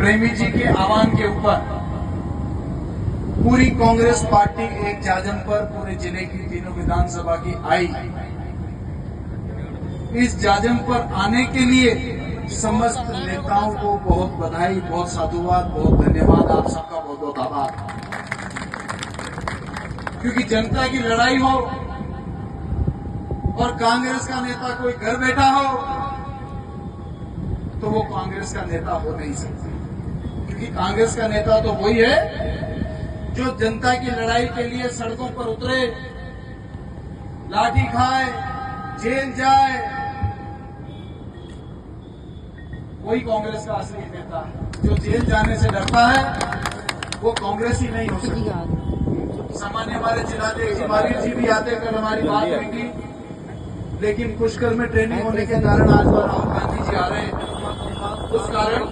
प्रेमी जी के आह्वान के ऊपर पूरी कांग्रेस पार्टी एक जाजम पर पूरे जिले की तीनों विधानसभा की आई। इस जाजम पर आने के लिए समस्त नेताओं को बहुत बधाई, बहुत साधुवाद, बहुत धन्यवाद, आप सबका बहुत बहुत आभार। क्योंकि जनता की लड़ाई हो और कांग्रेस का नेता कोई घर बैठा हो तो वो कांग्रेस का नेता हो नहीं सकता। क्योंकि कांग्रेस का नेता तो वही है जो जनता की लड़ाई के लिए सड़कों पर उतरे, लाठी खाए, जेल जाए, वही कांग्रेस का असली नेता है। जो जेल जाने से डरता है वो कांग्रेस ही नहीं हो सकती। सामान्य हमारे जिलाध्यक्ष हिमालय जी भी आते, कल हमारी बात हुई थी, लेकिन पुष्कर में ट्रेनिंग होने के कारण आज राहुल गांधी जी आ रहे हैं। उस कारण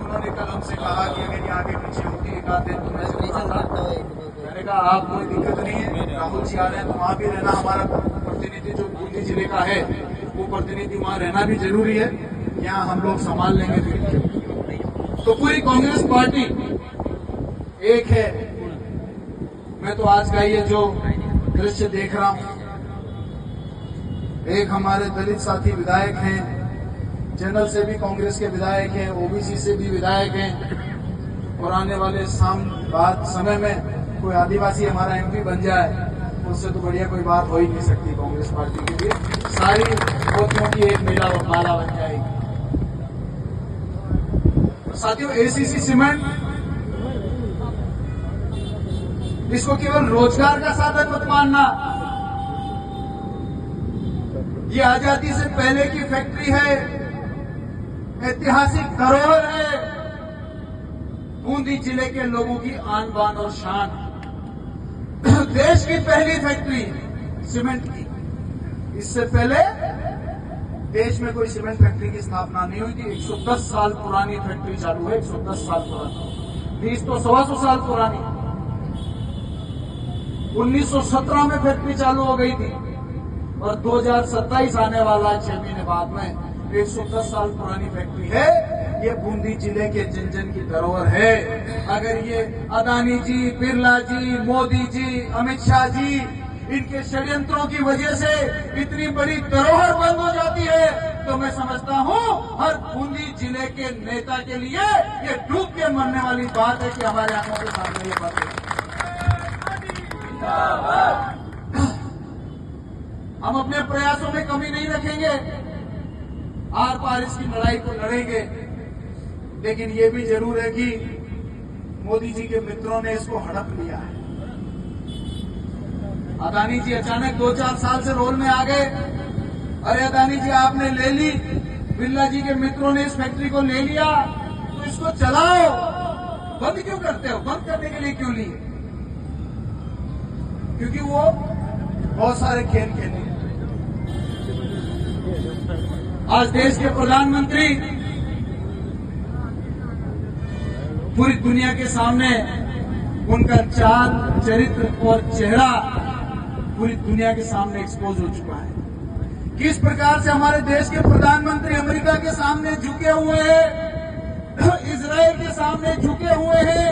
उन्होंने कल हमसे कहा कि अगर ये आगे पीछे होती एक आध दिन तो मैंने कहा आप कोई दिक्कत नहीं है, राहुल जी आ रहे हैं तो वहां भी रहना, हमारा प्रतिनिधि जो बूंदी जिले का है वो प्रतिनिधि वहां रहना भी जरूरी है, यहाँ हम लोग संभाल लेंगे। तो पूरी कांग्रेस पार्टी एक है। मैं तो आज का ये जो दृश्य देख रहा हूं, एक हमारे दलित साथी विधायक हैं, जनरल से भी कांग्रेस के विधायक हैं, ओबीसी से भी विधायक हैं, और आने वाले बाद समय में कोई आदिवासी हमारा एमपी बन जाए, उससे तो बढ़िया कोई बात हो ही नहीं सकती कांग्रेस पार्टी के लिए। सारी पोतियों की एक माला बन जाएगी। साथियों, एसीसी सीमेंट इसको केवल रोजगार का साधन मत मानना। ये आजादी से पहले की फैक्ट्री है, ऐतिहासिक धरोहर है, बूंदी जिले के लोगों की आन बान और शान। देश की पहली फैक्ट्री सीमेंट की। इससे पहले देश में कोई सीमेंट फैक्ट्री की स्थापना नहीं हुई थी। 110 साल पुरानी फैक्ट्री चालू है, 110 साल पुरानी। 20 तो 125 साल पुरानी। 1917 में फैक्ट्री चालू हो गई थी और 2027 आने वाला 6 महीने बाद में 110 साल पुरानी फैक्ट्री है। ये बूंदी जिले के जन जन की धरोहर है। अगर ये अदानी जी, बिरला जी, मोदी जी, अमित शाह जी, इनके षड्यंत्रों की वजह से इतनी बड़ी धरोहर बंद हो जाती है तो मैं समझता हूं हर बूंदी जिले के नेता के लिए ये डूब के मरने वाली बात है कि हमारे आंखों के सामने ये बात है। हम अपने प्रयासों में कमी नहीं रखेंगे, आर पार इसकी लड़ाई को लड़ेंगे, लेकिन ये भी जरूर है कि मोदी जी के मित्रों ने इसको हड़प लिया है। अदानी जी अचानक 2-4 साल से रोल में आ गए। अरे अदानी जी आपने ले ली, बिरला जी के मित्रों ने इस फैक्ट्री को ले लिया, तो इसको चलाओ। बंद क्यों करते हो? बंद करने के लिए क्यों लिए? क्योंकि वो बहुत सारे खेल खेले। आज देश के प्रधानमंत्री पूरी दुनिया के सामने उनका चाल, चरित्र और चेहरा पूरी दुनिया के सामने एक्सपोज हो चुका है। किस प्रकार से हमारे देश के प्रधानमंत्री अमेरिका के सामने झुके हुए हैं, इजराइल के सामने झुके हुए हैं।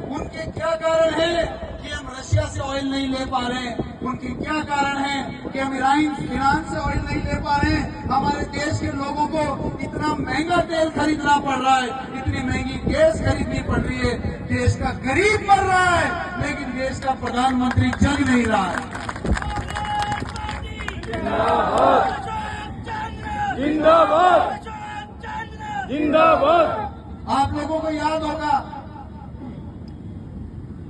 उनके क्या कारण है कि हम रशिया से ऑयल नहीं ले पा रहे हैं? उनके क्या कारण है कि हम ईरान से ऑयल नहीं ले पा रहे हैं? हमारे देश के लोगों को इतना महंगा तेल खरीदना पड़ रहा है, इतनी महंगी गैस खरीदनी पड़ रही है, देश का गरीब मर रहा है, लेकिन देश का प्रधानमंत्री जग नहीं रहा है। जिंदाबाद, जिंदाबाद। आप लोगों को याद होगा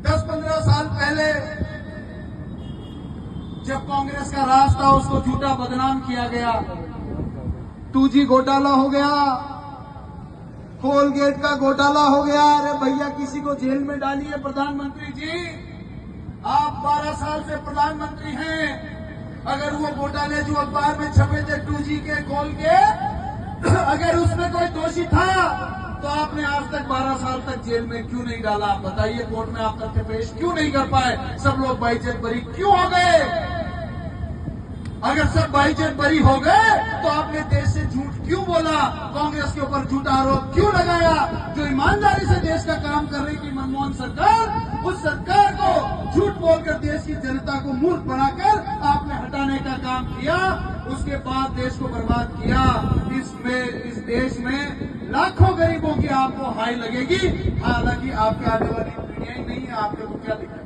10-15 साल पहले जब कांग्रेस का राज था उसको झूठा बदनाम किया गया। 2G घोटाला हो गया, कोलगेट का घोटाला हो गया। अरे भैया, किसी को जेल में डालिए प्रधानमंत्री जी, आप 12 साल से प्रधानमंत्री हैं। अगर वो घोटाले जो अखबार में छपे थे 2G के, कोलगेट, अगर उसमें कोई दोषी था तो आपने आज तक 12 साल तक जेल में क्यों नहीं डाला? आप बताइए, कोर्ट में आप तथ्य पेश क्यों नहीं कर पाए? सब लोग बाइज्जत बरी क्यों हो गए? अगर सब भाईचेन बरी हो गए तो आपने देश से झूठ क्यों बोला, कांग्रेस के ऊपर झूठा आरोप क्यों लगाया? जो ईमानदारी से देश का काम कर रही थी मनमोहन सरकार, उस सरकार को झूठ बोलकर देश की जनता को मूर्ख बनाकर आपने हटाने का काम किया। उसके बाद देश को बर्बाद किया। इस देश में लाखों गरीबों की आपको हाई लगेगी, हालांकि आपके आने वाली पीढ़ियां ही नहीं है, आपके को क्या दिक्कत?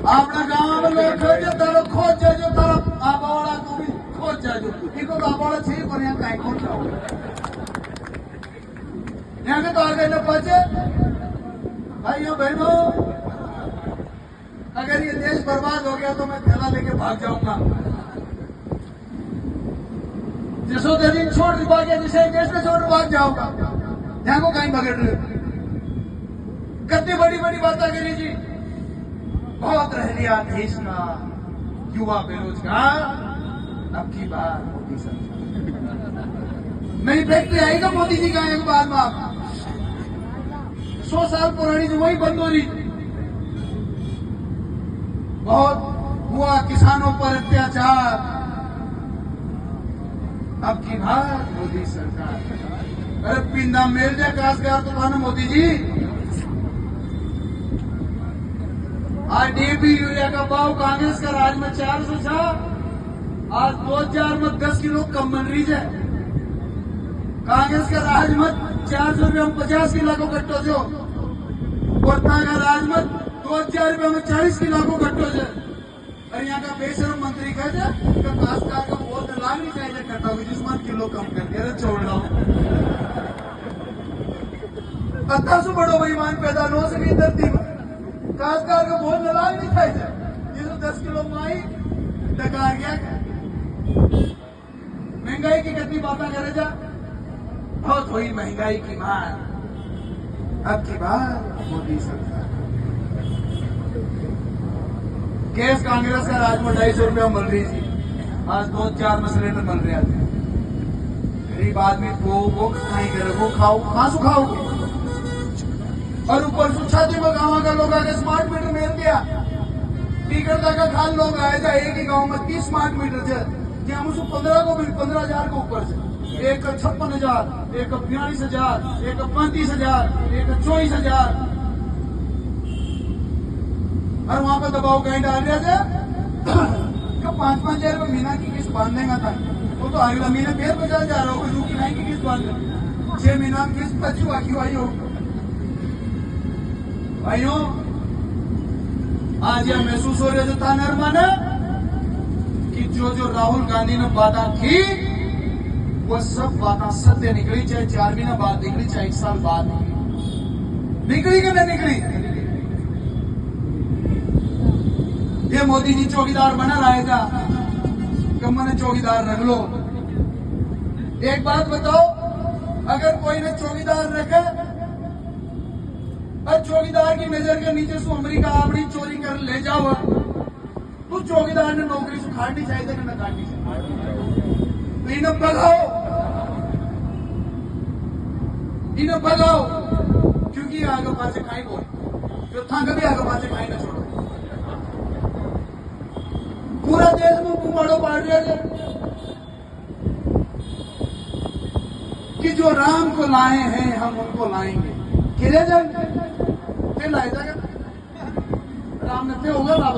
આપણા ગામમાં લોકો ખોજે તારો ખોજ જાજો, તારા આબાવાળા કો ભી ખોજ જાજો, इनको तो आबावाળા છે પણ यहाँ કાંઈ ખોજ જાઓ यहाँ के तो आगे न पहुंचे। भाइयों बहनों, अगर ये देश बर्बाद हो गया तो मैं थैला लेके भाग जाऊंगा। जसोदा दिन छोड़ भागे, जिसे देश में छोड़ भाग जाऊंगा, यहाँ को कहीं बगड़ रहे। कितनी बड़ी बड़ी बातें करी जी, बहुत रह लिया देश का युवा बेरोजगार, अब की बार मोदी सरकार। मेरी फैक्ट्री आएगा मोदी जी का एक बाद में, आप 100 साल पुरानी जो वही बंद हो रही। बहुत हुआ किसानों पर अत्याचार, अब की बार मोदी सरकार। अरे पिंदा मेल जाए काशगार तो था ना मोदी जी। आज डीएपी यूरिया का भाव कांग्रेस का राज में 400 था, आज 2000 में 10 किलो कम बन रही है। कांग्रेस का राज में 400 रुपये में 50 किलो को कट्टो जो, पटना का राज में 2000 रुपये में 40 किलो को कट्टो जो। और यहाँ का बेशरम मंत्री कहते कि काश्तकार का बोल लाग नहीं चाहिए कट्टा हुई, जिसमें किलो कम कर दिया, छोड़ लो। अत्ता सु बड़ो बेईमान पैदा नो सकी धरती में, काश्तकार का बोझ लाग नहीं खाई जाए, ये तो 10 किलो माई डकार गया। महंगाई की कितनी बातें करे जा, बहुत हुई महंगाई की मार, अब की बार मोदी सरकार। गैस कांग्रेस का राज में 250 रुपया मिल रही थी, आज 2-4 में सिलेंडर मिल रहे थे। गरीब आदमी वो खाई करे, वो खाओ कहां से खाओगे? और ऊपर छाती में गांव का लोग आगे स्मार्ट मीटर मिल गया, टिकट का खाल लोग आए थे। एक ही गांव में 30 स्मार्ट मीटर थे, हम उसको 15 को मिल 15,000 को ऊपर से, एक का 56,000, एक का 42,000, एक का 35,000, एक का 24,000। और वहां पर दबाव कहीं डाल रहे थे कि 5-5 हजार रुपये महीना की किस्त बांध देगा था। वो तो अगला महीने फिर 50 जा रहा होगा, रूकी नहीं की किस्त बांध दे, 6 महीना की किस्त बची बाकी आई हो। भाइयों, आज यह महसूस हो रहा जो था नरमान कि जो राहुल गांधी ने बातें की वो सब बातें सत्य निकली, चाहे 4 महीना बाद निकली, चाहे 1 साल बाद निकली कि नहीं निकली। ये मोदी जी चौकीदार बना रहेगा कि मैंने चौकीदार रख लो। एक बात बताओ, अगर कोई ने चौकीदार रखा और चौकीदार की नजर के नीचे से अमरीका आपड़ी चोरी कर ले जाओ, तो चौकीदार ने नौकरी से काटनी चाहिए कि न काटनी चाहिए? इन्हें भगाओ, इन्हें भगाओ, क्योंकि आगे पासे खाई बोल, जो था कभी आगे पासे खाई ना छोड़ो। पूरा देश में कुमाड़ो पाड़ रहे थे कि जो राम को लाए हैं हम उनको लाएंगे, किले जाएंगे फिर लाए जाएगा राम ने होगा।